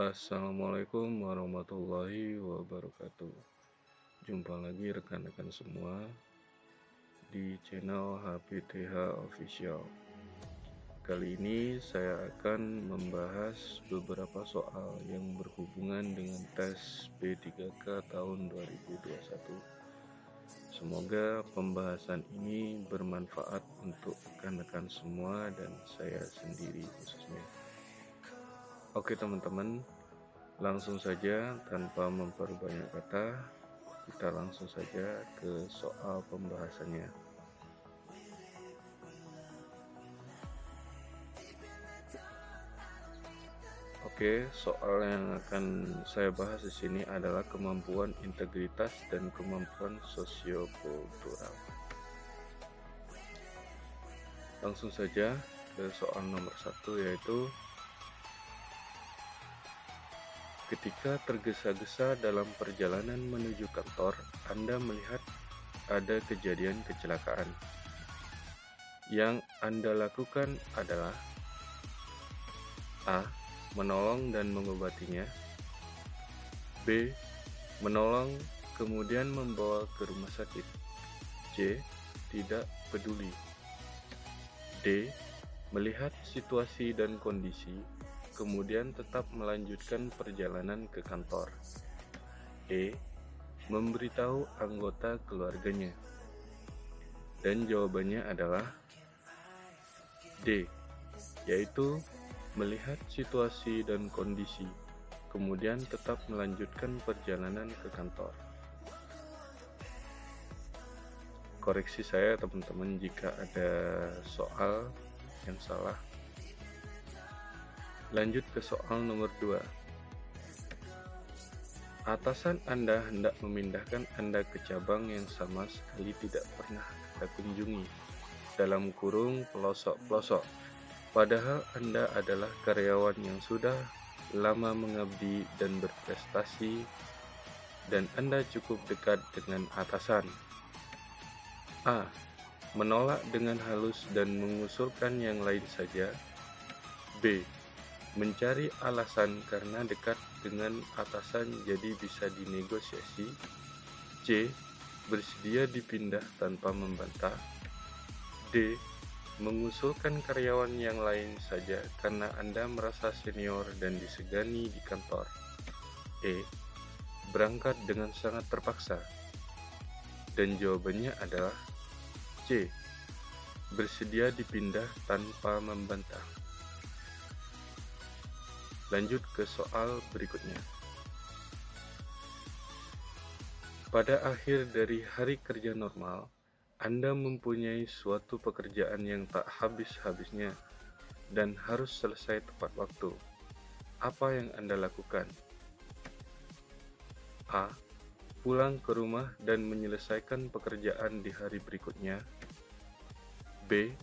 Assalamualaikum warahmatullahi wabarakatuh. Jumpa lagi rekan-rekan semua di channel HPTH Official. Kali ini saya akan membahas beberapa soal yang berhubungan dengan tes P3K tahun 2021. Semoga pembahasan ini bermanfaat untuk rekan-rekan semua dan saya sendiri khususnya. Oke teman-teman, langsung saja tanpa memperbanyak kata, kita langsung saja ke soal pembahasannya. Oke, soal yang akan saya bahas di sini adalah kemampuan integritas dan kemampuan sosiokultural. Langsung saja ke soal nomor 1, yaitu ketika tergesa-gesa dalam perjalanan menuju kantor, Anda melihat ada kejadian kecelakaan. Yang Anda lakukan adalah A. Menolong dan mengobatinya. B. Menolong kemudian membawa ke rumah sakit. C. Tidak peduli. D. Melihat situasi dan kondisi, kemudian tetap melanjutkan perjalanan ke kantor. E. Memberitahu anggota keluarganya. Dan jawabannya adalah D, yaitu melihat situasi dan kondisi, kemudian tetap melanjutkan perjalanan ke kantor. Koreksi saya teman-teman jika ada soal yang salah. Lanjut ke soal nomor 2. Atasan Anda hendak memindahkan Anda ke cabang yang sama sekali tidak pernah Anda kunjungi, dalam kurung pelosok-pelosok. Padahal Anda adalah karyawan yang sudah lama mengabdi dan berprestasi, dan Anda cukup dekat dengan atasan. A. Menolak dengan halus dan mengusulkan yang lain saja. B. Mencari alasan karena dekat dengan atasan jadi bisa dinegosiasi. C. Bersedia dipindah tanpa membantah. D. Mengusulkan karyawan yang lain saja karena Anda merasa senior dan disegani di kantor. E. Berangkat dengan sangat terpaksa. Dan jawabannya adalah C. Bersedia dipindah tanpa membantah. Lanjut ke soal berikutnya. Pada akhir dari hari kerja normal, Anda mempunyai suatu pekerjaan yang tak habis-habisnya dan harus selesai tepat waktu. Apa yang Anda lakukan? A. Pulang ke rumah dan menyelesaikan pekerjaan di hari berikutnya. B.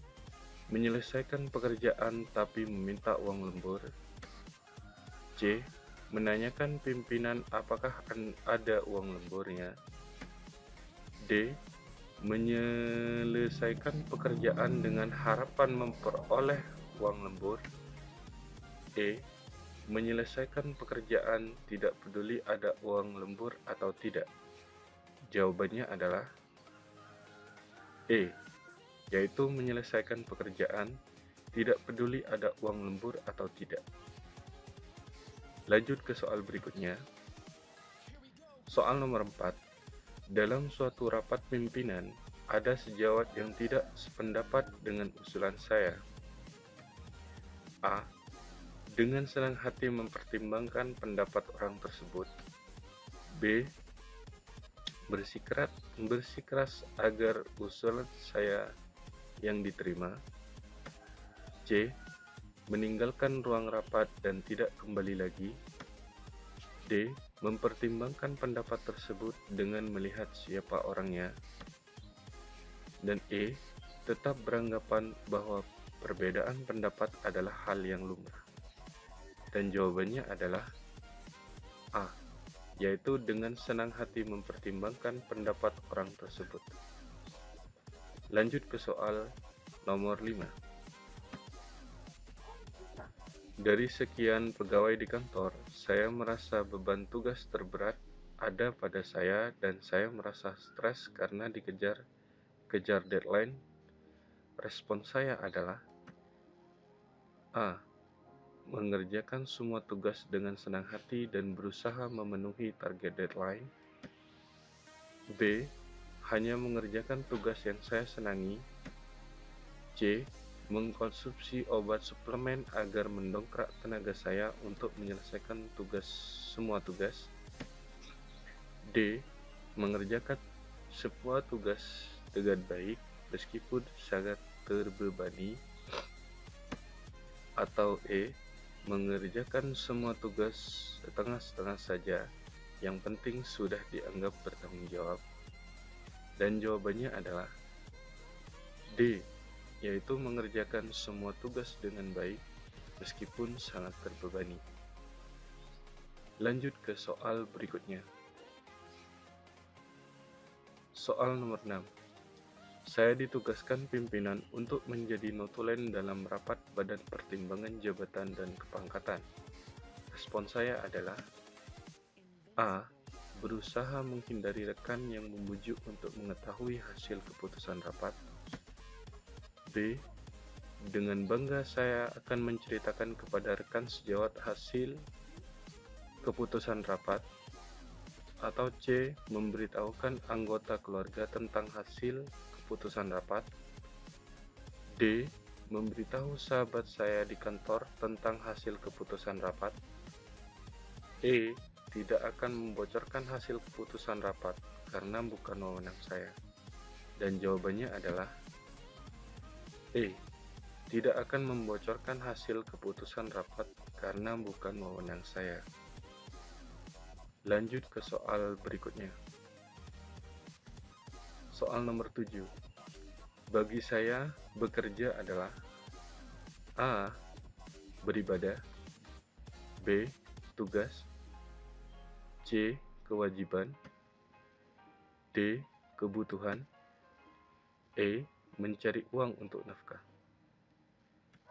Menyelesaikan pekerjaan tapi meminta uang lembur. C. Menanyakan pimpinan apakah ada uang lemburnya. D. Menyelesaikan pekerjaan dengan harapan memperoleh uang lembur. E. Menyelesaikan pekerjaan tidak peduli ada uang lembur atau tidak. Jawabannya adalah E, yaitu menyelesaikan pekerjaan tidak peduli ada uang lembur atau tidak. Lanjut ke soal berikutnya. Soal nomor 4. Dalam suatu rapat pimpinan, ada sejawat yang tidak sependapat dengan usulan saya. A. Dengan senang hati mempertimbangkan pendapat orang tersebut. B. Bersikeras agar usulan saya yang diterima. C. Meninggalkan ruang rapat dan tidak kembali lagi. D. Mempertimbangkan pendapat tersebut dengan melihat siapa orangnya. Dan E. Tetap beranggapan bahwa perbedaan pendapat adalah hal yang lumrah. Dan jawabannya adalah A, yaitu dengan senang hati mempertimbangkan pendapat orang tersebut. Lanjut ke soal nomor 5. Dari sekian pegawai di kantor, saya merasa beban tugas terberat ada pada saya dan saya merasa stres karena dikejar deadline. Respon saya adalah A. Mengerjakan semua tugas dengan senang hati dan berusaha memenuhi target deadline. B. Hanya mengerjakan tugas yang saya senangi. C. Mengkonsumsi obat suplemen agar mendongkrak tenaga saya untuk menyelesaikan semua tugas. D. Mengerjakan semua tugas dengan baik meskipun sangat terbebani. Atau E. Mengerjakan semua tugas setengah-setengah saja, yang penting sudah dianggap bertanggung jawab. Dan jawabannya adalah D, yaitu mengerjakan semua tugas dengan baik meskipun sangat terbebani. Lanjut ke soal berikutnya. Soal nomor 6. Saya ditugaskan pimpinan untuk menjadi notulen dalam rapat Badan Pertimbangan Jabatan dan Kepangkatan. Respon saya adalah A. Berusaha menghindari rekan yang membujuk untuk mengetahui hasil keputusan rapat. B. Dengan bangga saya akan menceritakan kepada rekan sejawat hasil keputusan rapat. Atau C. Memberitahukan anggota keluarga tentang hasil keputusan rapat. D. Memberitahu sahabat saya di kantor tentang hasil keputusan rapat. E. Tidak akan membocorkan hasil keputusan rapat karena bukan wewenang saya. Dan jawabannya adalah E. Tidak akan membocorkan hasil keputusan rapat karena bukan wewenang saya. Lanjut ke soal berikutnya. Soal nomor 7. Bagi saya, bekerja adalah A. Beribadah. B. Tugas. C. Kewajiban. D. Kebutuhan. E. Mencari uang untuk nafkah.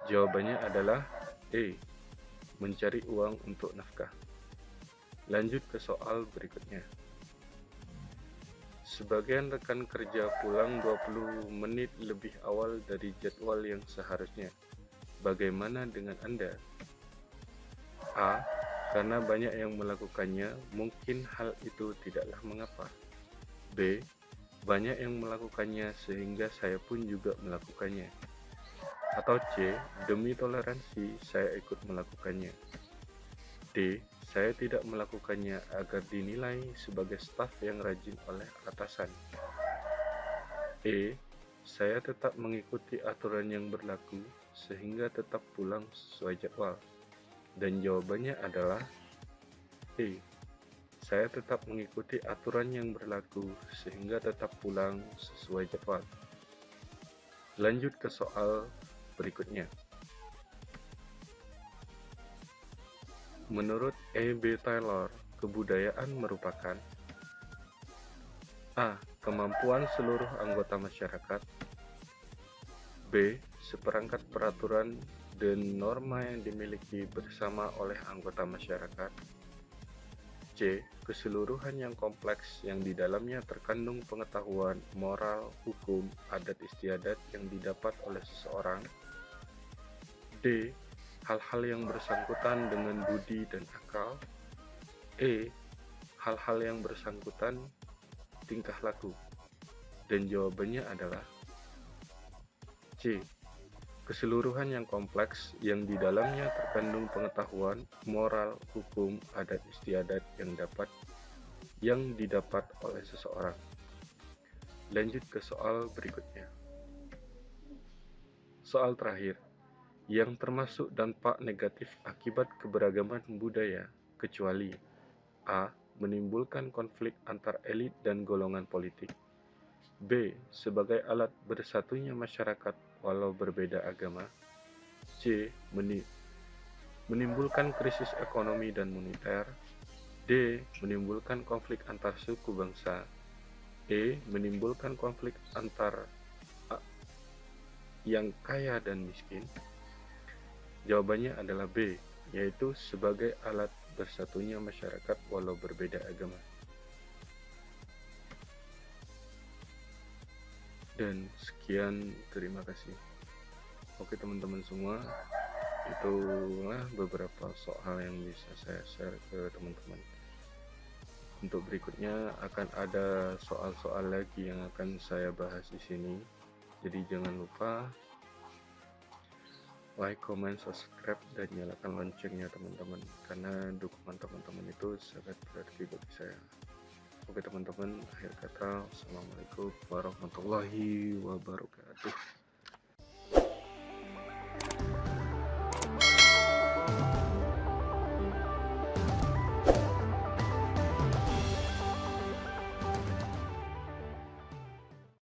Jawabannya adalah E. Mencari uang untuk nafkah. Lanjut ke soal berikutnya. Sebagian rekan kerja pulang 20 menit lebih awal dari jadwal yang seharusnya. Bagaimana dengan Anda? A. Karena banyak yang melakukannya, mungkin hal itu tidaklah mengapa. B. Banyak yang melakukannya sehingga saya pun juga melakukannya. Atau C. Demi toleransi, saya ikut melakukannya. D. Saya tidak melakukannya agar dinilai sebagai staf yang rajin oleh atasan. E. Saya tetap mengikuti aturan yang berlaku sehingga tetap pulang sesuai jadwal. Dan jawabannya adalah E. Saya tetap mengikuti aturan yang berlaku sehingga tetap pulang sesuai jadwal. Lanjut ke soal berikutnya. Menurut E.B. Taylor, kebudayaan merupakan A. Kemampuan seluruh anggota masyarakat. B. Seperangkat peraturan dan norma yang dimiliki bersama oleh anggota masyarakat. C. Keseluruhan yang kompleks yang di dalamnya terkandung pengetahuan, moral, hukum, adat istiadat yang didapat oleh seseorang. D. Hal-hal yang bersangkutan dengan budi dan akal. E. Hal-hal yang bersangkutan tingkah laku. Dan jawabannya adalah C. Keseluruhan yang kompleks yang di dalamnya terkandung pengetahuan, moral, hukum, adat istiadat yang didapat oleh seseorang. Lanjut ke soal berikutnya. Soal terakhir. Yang termasuk dampak negatif akibat keberagaman budaya, kecuali A. Menimbulkan konflik antar elit dan golongan politik. B. Sebagai alat bersatunya masyarakat walau berbeda agama. C. Menimbulkan krisis ekonomi dan moneter. D. Menimbulkan konflik antar suku bangsa. E. Menimbulkan konflik antar yang kaya dan miskin. Jawabannya adalah B, yaitu sebagai alat bersatunya masyarakat walau berbeda agama. Dan sekian, terima kasih. Oke teman-teman semua, itulah beberapa soal yang bisa saya share ke teman-teman. Untuk berikutnya akan ada soal-soal lagi yang akan saya bahas di sini. Jadi jangan lupa like, comment, subscribe, dan nyalakan loncengnya teman-teman, karena dukungan teman-teman itu sangat berarti bagi saya. Oke teman-teman, akhir kata, Assalamualaikum warahmatullahi wabarakatuh.